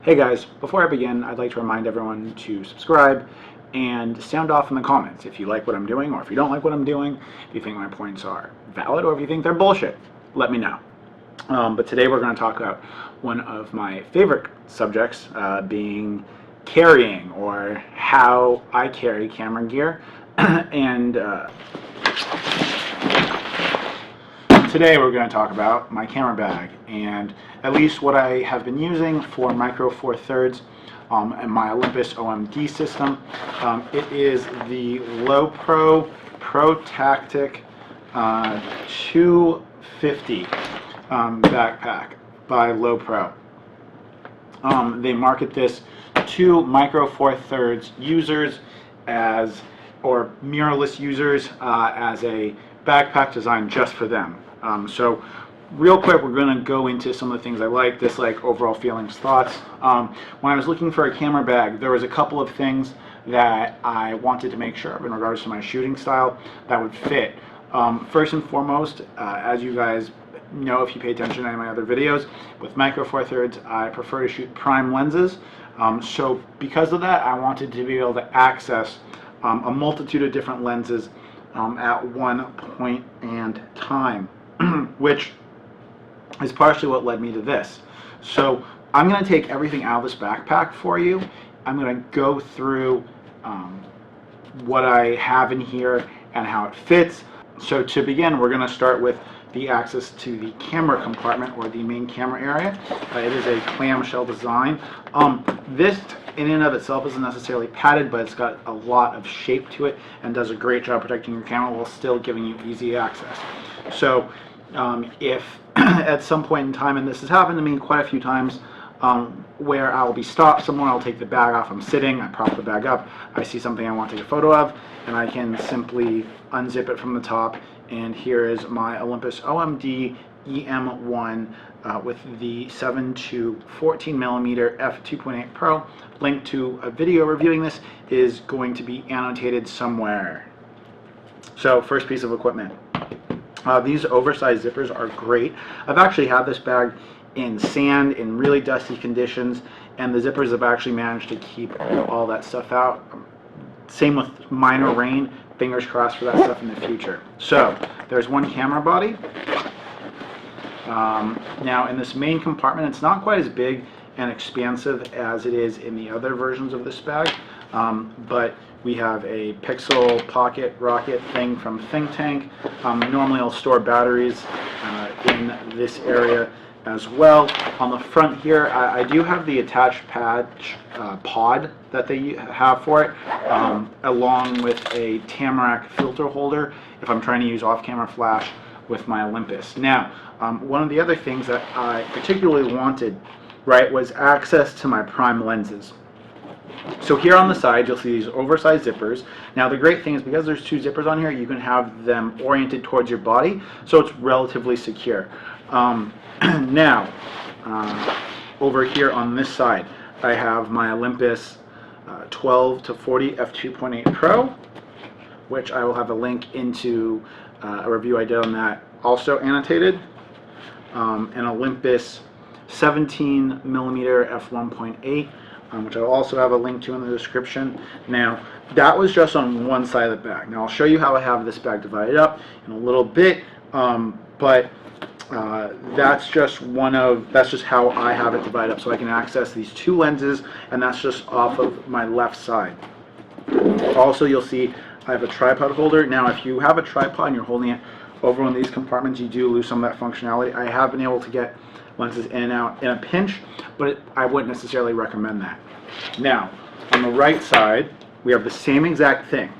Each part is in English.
Hey guys, before I begin, I'd like to remind everyone to subscribe and sound off in the comments if you like what I'm doing, or if you don't like what I'm doing, if you think my points are valid, or if you think they're bullshit, let me know. But today we're going to talk about one of my favorite subjects, being carrying, or how I carry camera gear. And today we're going to talk about my camera bag, and at least what I have been using for Micro Four Thirds and my Olympus OMD system. It is the Lowepro ProTactic 250 backpack by Lowepro. They market this to Micro Four Thirds users or mirrorless users as a backpack designed just for them. So real quick, we're going to go into some of the things I like, dislike, overall feelings, thoughts. When I was looking for a camera bag, there was a couple of things that I wanted to make sure of in regards to my shooting style that would fit. First and foremost, as you guys know if you pay attention to any of my other videos, with Micro Four Thirds I prefer to shoot prime lenses. So because of that, I wanted to be able to access a multitude of different lenses at one point and time, which is partially what led me to this. So I'm going to take everything out of this backpack for you. I'm going to go through what I have in here and how it fits. So to begin, we're going to start with the access to the camera compartment, or the main camera area. It is a clamshell design. This in and of itself isn't necessarily padded, but it's got a lot of shape to it and does a great job protecting your camera while still giving you easy access. So if at some point in time, and this has happened to me quite a few times, where I'll be stopped somewhere, I'll take the bag off, I'm sitting, I prop the bag up, I see something I want to take a photo of, and I can simply unzip it from the top, and here is my Olympus OMD EM1 with the 7 to 14 millimeter f2.8 Pro. Link to a video reviewing this is going to be annotated somewhere. So first piece of equipment. These oversized zippers are great. I've actually had this bag in sand, in really dusty conditions, and the zippers have actually managed to keep all that stuff out. Same with minor rain. Fingers crossed for that stuff in the future. So there's one camera body. Now in this main compartment, it's not quite as big and expansive as it is in the other versions of this bag, but we have a Pixel Pocket Rocket thing from Think Tank. Normally I'll store batteries in this area as well. On the front here, I do have the attached pod that they have for it, along with a Tamarack filter holder if I'm trying to use off-camera flash with my Olympus. Now, one of the other things that I particularly wanted, was access to my prime lenses. So here on the side, you'll see these oversized zippers. Now the great thing is, because there's two zippers on here, you can have them oriented towards your body, so it's relatively secure. Now, over here on this side, I have my Olympus 12 to 40 f2.8 Pro, which I will have a link into a review I did on that, also annotated. An Olympus 17 millimeter f1.8, which I'll also have a link to in the description. Now, that was just on one side of the bag. Now I'll show you how I have this bag divided up in a little bit, but that's just how I have it divided up, so I can access these two lenses, and that's just off of my left side. Also, you'll see I have a tripod holder. Now, if you have a tripod and you're holding it over one of these compartments, you do lose some of that functionality. I have been able to get lenses in and out in a pinch, but I wouldn't necessarily recommend that. Now, on the right side, we have the same exact thing.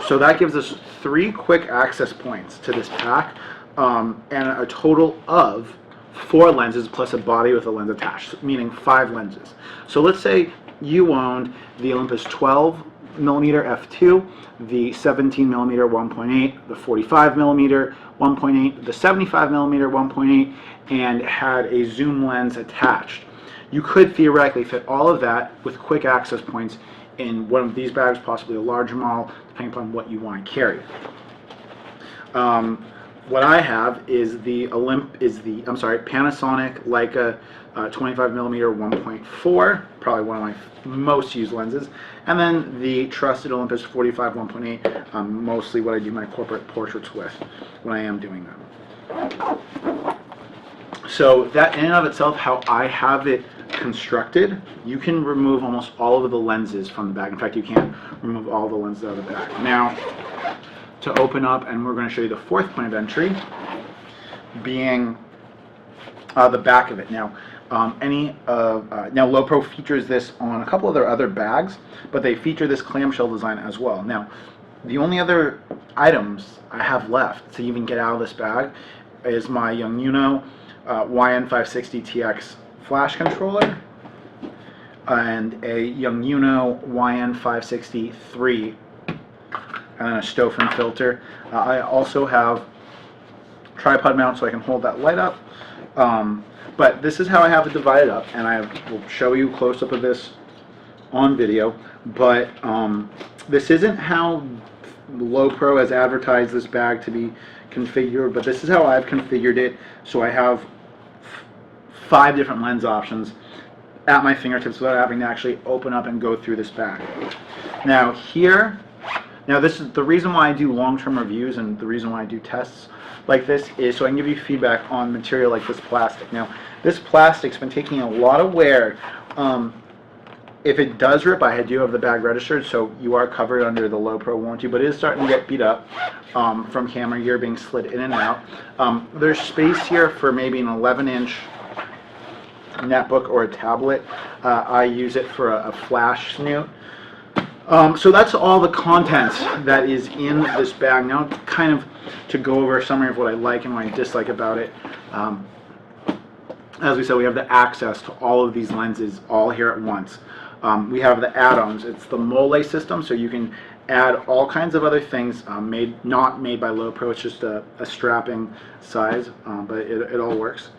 So that gives us 3 quick access points to this pack, and a total of 4 lenses plus a body with a lens attached, meaning 5 lenses. So let's say you owned the Olympus 12 millimeter f2, the 17 millimeter 1.8, the 45 millimeter 1.8, the 75 millimeter 1.8, and had a zoom lens attached. You could theoretically fit all of that with quick access points in one of these bags, possibly a larger model, depending upon what you want to carry. what I have is the Panasonic Leica 25 millimeter 1.4, probably one of my most used lenses, and then the trusted Olympus 45 1.8, mostly what I do my corporate portraits with when I am doing them. So that in and of itself, how I have it constructed, you can remove almost all of the lenses from the bag. In fact, you can remove all the lenses out of the bag. Now, to open up, and we're going to show you the fourth point of entry, being the back of it. Now, now Lowepro features this on a couple of their other bags, but they feature this clamshell design as well. Now, the only other items I have left to even get out of this bag is my Yongnuno YN560TX flash controller and a Yongnuno YN560-3 and then a Stofan filter. I also have tripod mount so I can hold that light up. But this is how I have it divided up, and I will show you a close-up of this on video. But this isn't how Lowepro has advertised this bag to be configured, but this is how I've configured it. So I have 5 different lens options at my fingertips without having to actually open up and go through this bag. Now this is the reason why I do long-term reviews, and the reason why I do tests like this is so I can give you feedback on material like this plastic. Now, this plastic's been taking a lot of wear. If it does rip, I do have the bag registered, so you are covered under the Lowepro warranty, but it is starting to get beat up from camera gear being slid in and out. There's space here for maybe an 11-inch netbook or a tablet. I use it for a flash snoot. So that's all the content that is in this bag. Now, kind of to go over a summary of what I like and what I dislike about it. As we said, we have the access to all of these lenses all here at once. We have the add-ons. It's the Mole system, so you can add all kinds of other things not made by Lowepro. It's just a strapping size, but it all works.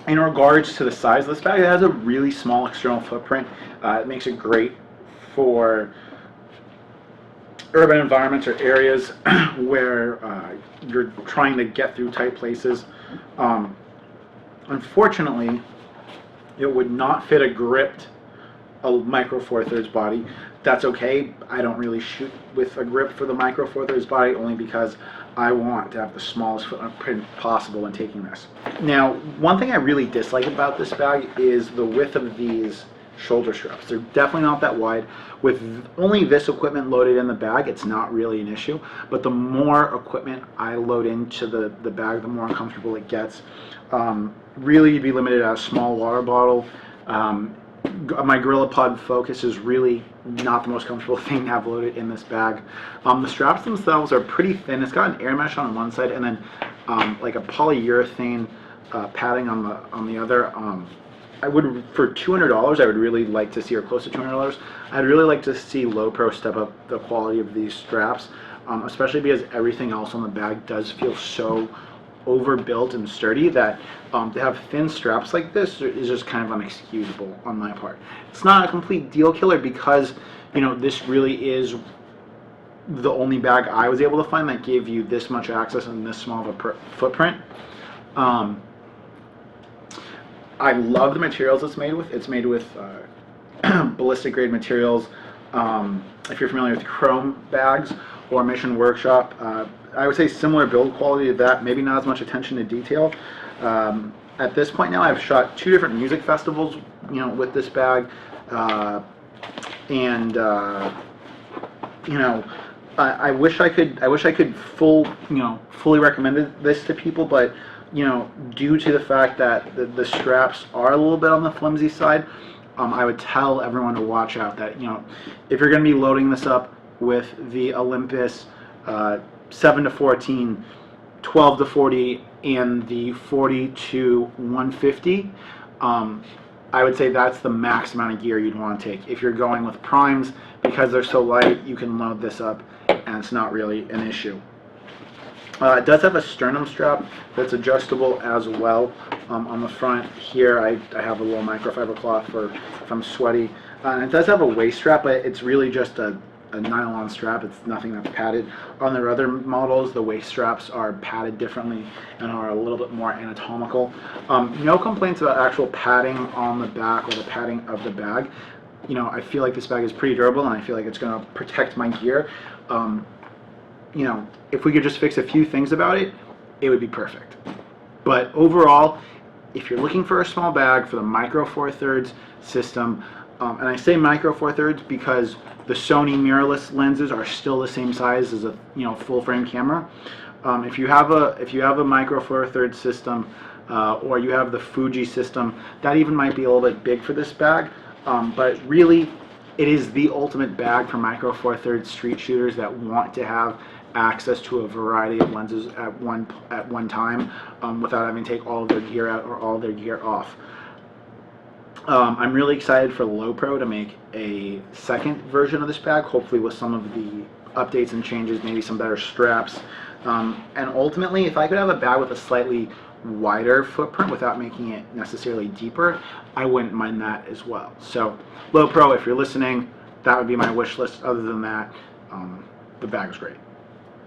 In regards to the size of this bag, it has a really small external footprint. It makes it great for urban environments or areas where you're trying to get through tight places. Unfortunately, it would not fit a gripped Micro Four Thirds body. That's okay. I don't really shoot with a grip for the Micro Four Thirds body, only because I want to have the smallest footprint possible when taking this. Now, one thing I really dislike about this bag is the width of these shoulder straps. They're definitely not that wide. With only this equipment loaded in the bag, it's not really an issue, but the more equipment I load into the bag, the more uncomfortable it gets. Really, you'd be limited at a small water bottle. My GorillaPod Focus is really not the most comfortable thing to have loaded in this bag. The straps themselves are pretty thin. It's got an air mesh on one side and then like a polyurethane padding on the other. For $200, I would really like to see, or close to $200, I'd really like to see Lowepro step up the quality of these straps, especially because everything else on the bag does feel so overbuilt and sturdy that to have thin straps like this is just kind of unexcusable on my part. It's not a complete deal killer because, you know, this really is the only bag I was able to find that gave you this much access and this small of a footprint. I love the materials it's made with. It's made with ballistic grade materials. If you're familiar with chrome bags or Mission Workshop, I would say similar build quality to that, maybe not as much attention to detail. At this point now, I've shot 2 different music festivals, you know, with this bag, and you know, I wish I could fully recommend this to people, but you know, due to the fact that the straps are a little bit on the flimsy side, I would tell everyone to watch out that, you know, if you're going to be loading this up with the Olympus 7-14, 12-40, and the 40-150, I would say that's the max amount of gear you'd want to take. If you're going with primes, because they're so light, you can load this up and it's not really an issue. It does have a sternum strap that's adjustable as well. On the front here, I have a little microfiber cloth for if I'm sweaty. And it does have a waist strap, but it's really just a a nylon strap. It's nothing that's padded. On their other models, the waist straps are padded differently and are a little bit more anatomical. No complaints about actual padding on the back or the padding of the bag. You know, I feel like this bag is pretty durable, and I feel like it's going to protect my gear. You know, if we could just fix a few things about it, it would be perfect. But overall, if you're looking for a small bag for the Micro Four Thirds system, and I say Micro Four Thirds because the Sony mirrorless lenses are still the same size as a full frame camera. If you have a Micro Four Thirds system, or you have the Fuji system, that even might be a little bit big for this bag. But really, it is the ultimate bag for Micro Four Thirds street shooters that want to have access to a variety of lenses at one time, without having to take all of their gear out or all of their gear off. I'm really excited for Lowepro to make a second version of this bag, hopefully with some of the updates and changes, maybe some better straps. And ultimately, if I could have a bag with a slightly wider footprint without making it necessarily deeper, I wouldn't mind that as well. So Lowepro, if you're listening, that would be my wish list. Other than that, the bag is great.